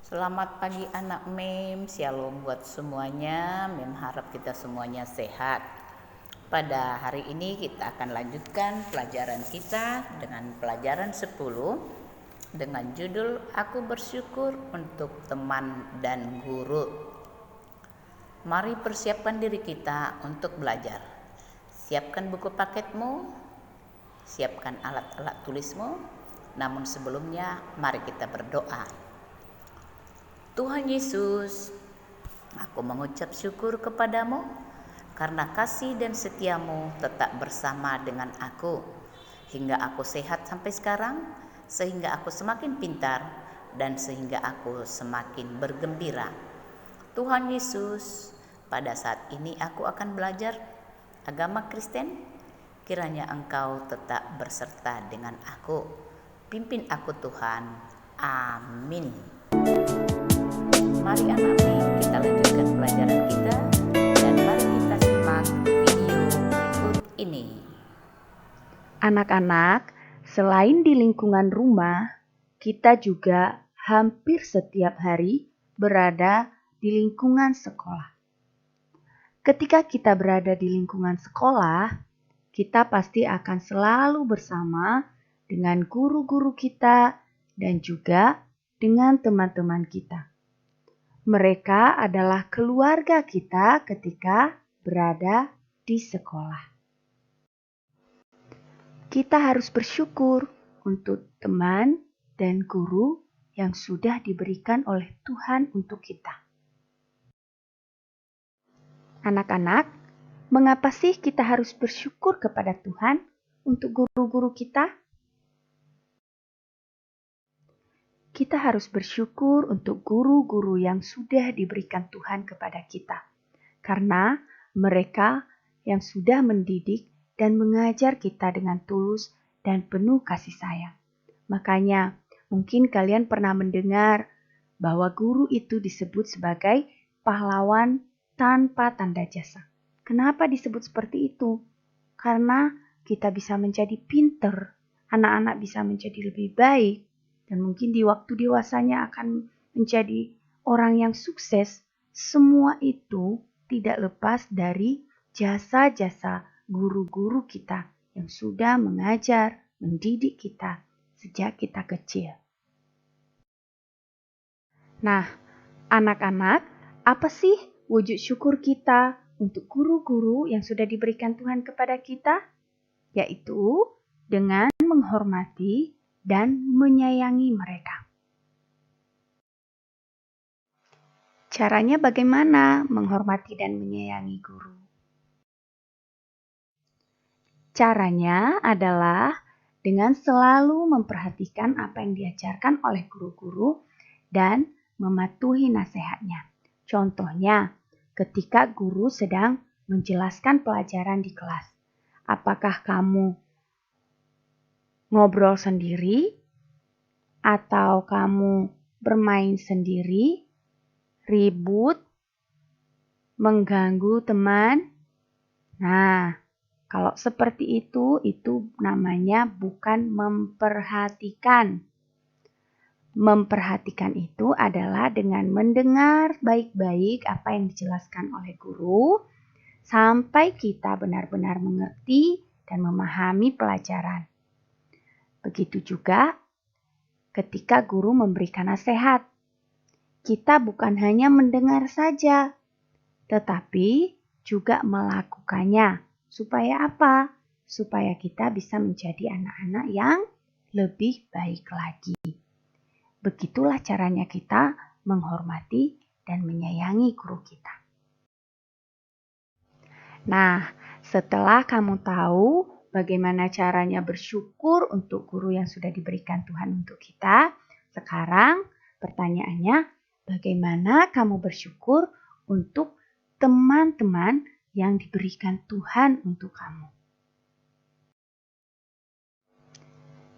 Selamat pagi anak Mem, Shalom buat semuanya. Mem harap kita semuanya sehat. Pada hari ini kita akan lanjutkan pelajaran kita dengan pelajaran 10 dengan judul Aku Bersyukur untuk Teman dan Guru. Mari persiapkan diri kita untuk belajar. Siapkan buku paketmu, siapkan alat-alat tulismu. Namun sebelumnya mari kita berdoa. Tuhan Yesus, aku mengucap syukur kepadamu karena kasih dan setiamu tetap bersama dengan aku hingga aku sehat sampai sekarang, sehingga aku semakin pintar dan sehingga aku semakin bergembira. Tuhan Yesus, pada saat ini aku akan belajar agama Kristen. Kiranya Engkau tetap berserta dengan aku. Pimpin aku Tuhan. Amin. Mari anak-anak, kita lanjutkan pelajaran kita dan mari kita simak video berikut ini. Anak-anak, selain di lingkungan rumah, kita juga hampir setiap hari berada di lingkungan sekolah. Ketika kita berada di lingkungan sekolah, kita pasti akan selalu bersama dengan guru-guru kita dan juga dengan teman-teman kita. Mereka adalah keluarga kita ketika berada di sekolah. Kita harus bersyukur untuk teman dan guru yang sudah diberikan oleh Tuhan untuk kita. Anak-anak, mengapa sih kita harus bersyukur kepada Tuhan untuk guru-guru kita? Kita harus bersyukur untuk guru-guru yang sudah diberikan Tuhan kepada kita, karena mereka yang sudah mendidik dan mengajar kita dengan tulus dan penuh kasih sayang. Makanya, mungkin kalian pernah mendengar bahwa guru itu disebut sebagai pahlawan tanpa tanda jasa. Kenapa disebut seperti itu? Karena kita bisa menjadi pinter, anak-anak bisa menjadi lebih baik, dan mungkin di waktu dewasanya akan menjadi orang yang sukses. Semua itu tidak lepas dari jasa-jasa guru-guru kita yang sudah mengajar, mendidik kita sejak kita kecil. Nah, anak-anak, apa sih wujud syukur kita untuk guru-guru yang sudah diberikan Tuhan kepada kita? Yaitu dengan menghormati dan menyayangi mereka. Caranya bagaimana menghormati dan menyayangi guru? Caranya adalah dengan selalu memperhatikan apa yang diajarkan oleh guru-guru dan mematuhi nasihatnya. Contohnya, ketika guru sedang menjelaskan pelajaran di kelas, apakah kamu ngobrol sendiri atau kamu bermain sendiri, ribut, mengganggu teman? Nah, kalau seperti itu namanya bukan memperhatikan. Memperhatikan itu adalah dengan mendengar baik-baik apa yang dijelaskan oleh guru sampai kita benar-benar mengerti dan memahami pelajaran. Begitu juga ketika guru memberikan nasihat. Kita bukan hanya mendengar saja, tetapi juga melakukannya. Supaya apa? Supaya kita bisa menjadi anak-anak yang lebih baik lagi. Begitulah caranya kita menghormati dan menyayangi guru kita. Nah, setelah kamu tahu bagaimana caranya bersyukur untuk guru yang sudah diberikan Tuhan untuk kita, sekarang pertanyaannya, bagaimana kamu bersyukur untuk teman-teman yang diberikan Tuhan untuk kamu?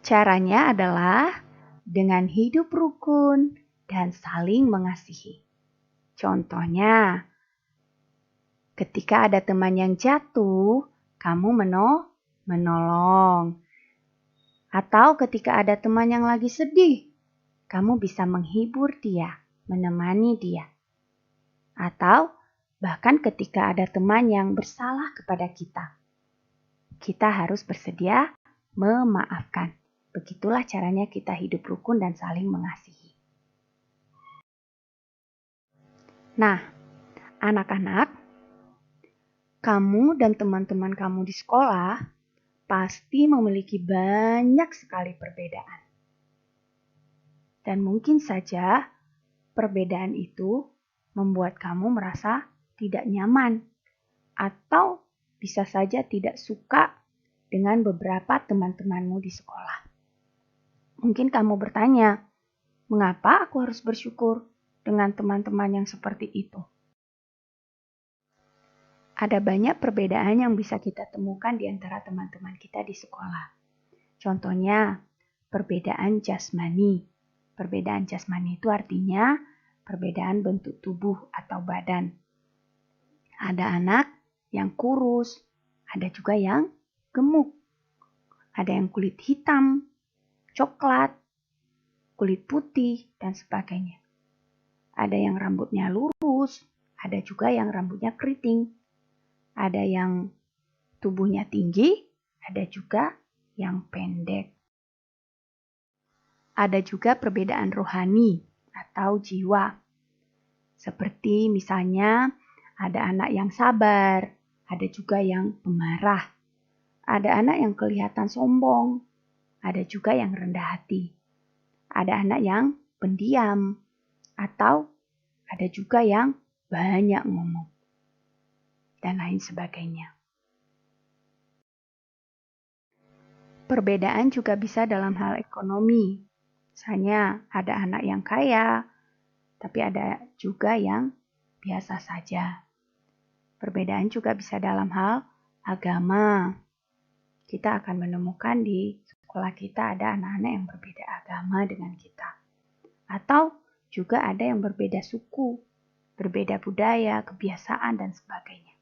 Caranya adalah dengan hidup rukun dan saling mengasihi. Contohnya, ketika ada teman yang jatuh, kamu menolong. Atau ketika ada teman yang lagi sedih, kamu bisa menghibur dia. menemani dia. Atau bahkan ketika ada teman yang bersalah kepada kita, kita harus bersedia memaafkan. Begitulah caranya kita hidup rukun dan saling mengasihi. Nah, anak-anak, kamu dan teman-teman kamu di sekolah pasti memiliki banyak sekali perbedaan. Dan mungkin saja perbedaan itu membuat kamu merasa tidak nyaman atau bisa saja tidak suka dengan beberapa teman-temanmu di sekolah. Mungkin kamu bertanya, mengapa aku harus bersyukur dengan teman-teman yang seperti itu? Ada banyak perbedaan yang bisa kita temukan di antara teman-teman kita di sekolah. Contohnya, perbedaan jasmani. Perbedaan jasmani itu artinya perbedaan bentuk tubuh atau badan. Ada anak yang kurus, ada juga yang gemuk. Ada yang kulit hitam, coklat, kulit putih, dan sebagainya. Ada yang rambutnya lurus, ada juga yang rambutnya keriting. Ada yang tubuhnya tinggi, ada juga yang pendek. Ada juga perbedaan rohani atau jiwa. Seperti misalnya ada anak yang sabar, ada juga yang pemarah. Ada anak yang kelihatan sombong, ada juga yang rendah hati. Ada anak yang pendiam, atau ada juga yang banyak ngomong, dan lain sebagainya. Perbedaan juga bisa dalam hal ekonomi. Misalnya ada anak yang kaya, tapi ada juga yang biasa saja. Perbedaan juga bisa dalam hal agama. Kita akan menemukan di sekolah kita ada anak-anak yang berbeda agama dengan kita. Atau juga ada yang berbeda suku, berbeda budaya, kebiasaan, dan sebagainya.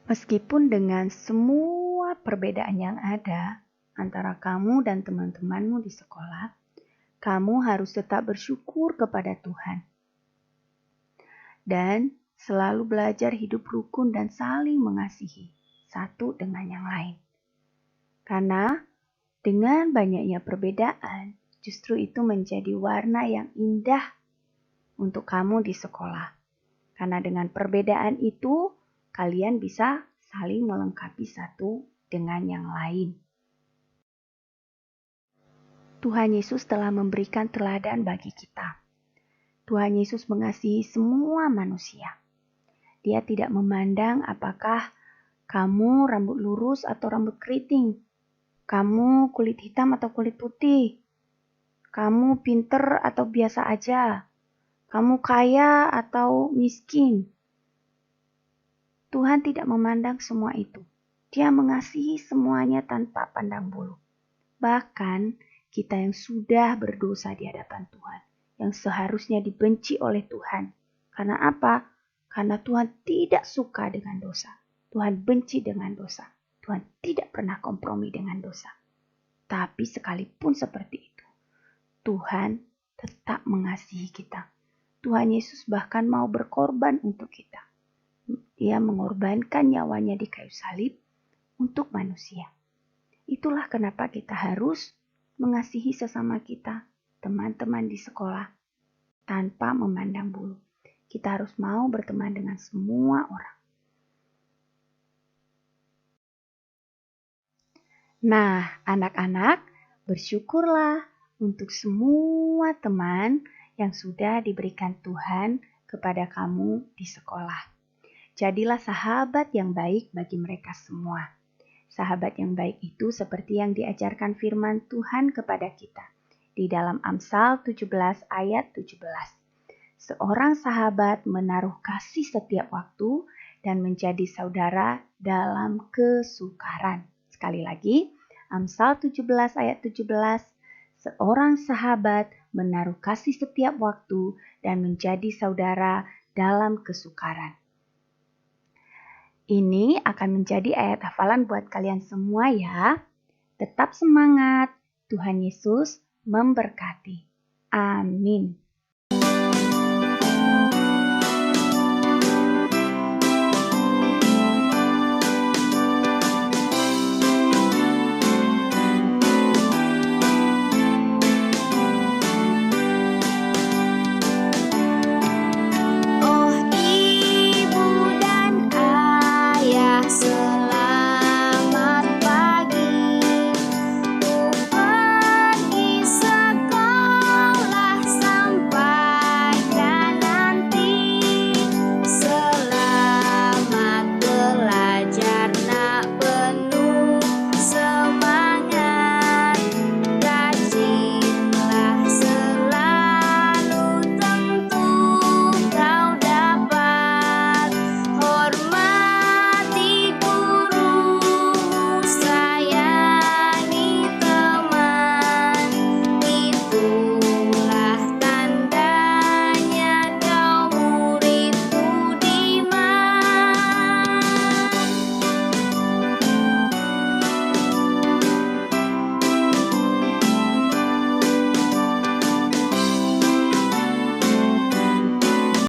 Meskipun dengan semua perbedaan yang ada antara kamu dan teman-temanmu di sekolah, kamu harus tetap bersyukur kepada Tuhan. Dan selalu belajar hidup rukun dan saling mengasihi satu dengan yang lain. Karena dengan banyaknya perbedaan, justru itu menjadi warna yang indah untuk kamu di sekolah. Karena dengan perbedaan itu, kalian bisa saling melengkapi satu dengan yang lain. Tuhan Yesus telah memberikan teladan bagi kita. Tuhan Yesus mengasihi semua manusia. Dia tidak memandang apakah kamu rambut lurus atau rambut keriting, kamu kulit hitam atau kulit putih, kamu pinter atau biasa aja, kamu kaya atau miskin. Tuhan tidak memandang semua itu. Dia mengasihi semuanya tanpa pandang bulu. Bahkan kita yang sudah berdosa di hadapan Tuhan, yang seharusnya dibenci oleh Tuhan. Karena apa? Karena Tuhan tidak suka dengan dosa. Tuhan benci dengan dosa. Tuhan tidak pernah kompromi dengan dosa. Tapi sekalipun seperti itu, Tuhan tetap mengasihi kita. Tuhan Yesus bahkan mau berkorban untuk kita. Dia mengorbankan nyawanya di kayu salib untuk manusia. Itulah kenapa kita harus mengasihi sesama kita, teman-teman di sekolah, tanpa memandang bulu. Kita harus mau berteman dengan semua orang. Nah, anak-anak, bersyukurlah untuk semua teman yang sudah diberikan Tuhan kepada kamu di sekolah. Jadilah sahabat yang baik bagi mereka semua. Sahabat yang baik itu seperti yang diajarkan firman Tuhan kepada kita di dalam Amsal 17 ayat 17. Seorang sahabat menaruh kasih setiap waktu dan menjadi saudara dalam kesukaran. Sekali lagi, Amsal 17 ayat 17. Seorang sahabat menaruh kasih setiap waktu dan menjadi saudara dalam kesukaran. Ini akan menjadi ayat hafalan buat kalian semua ya. Tetap semangat. Tuhan Yesus memberkati. Amin.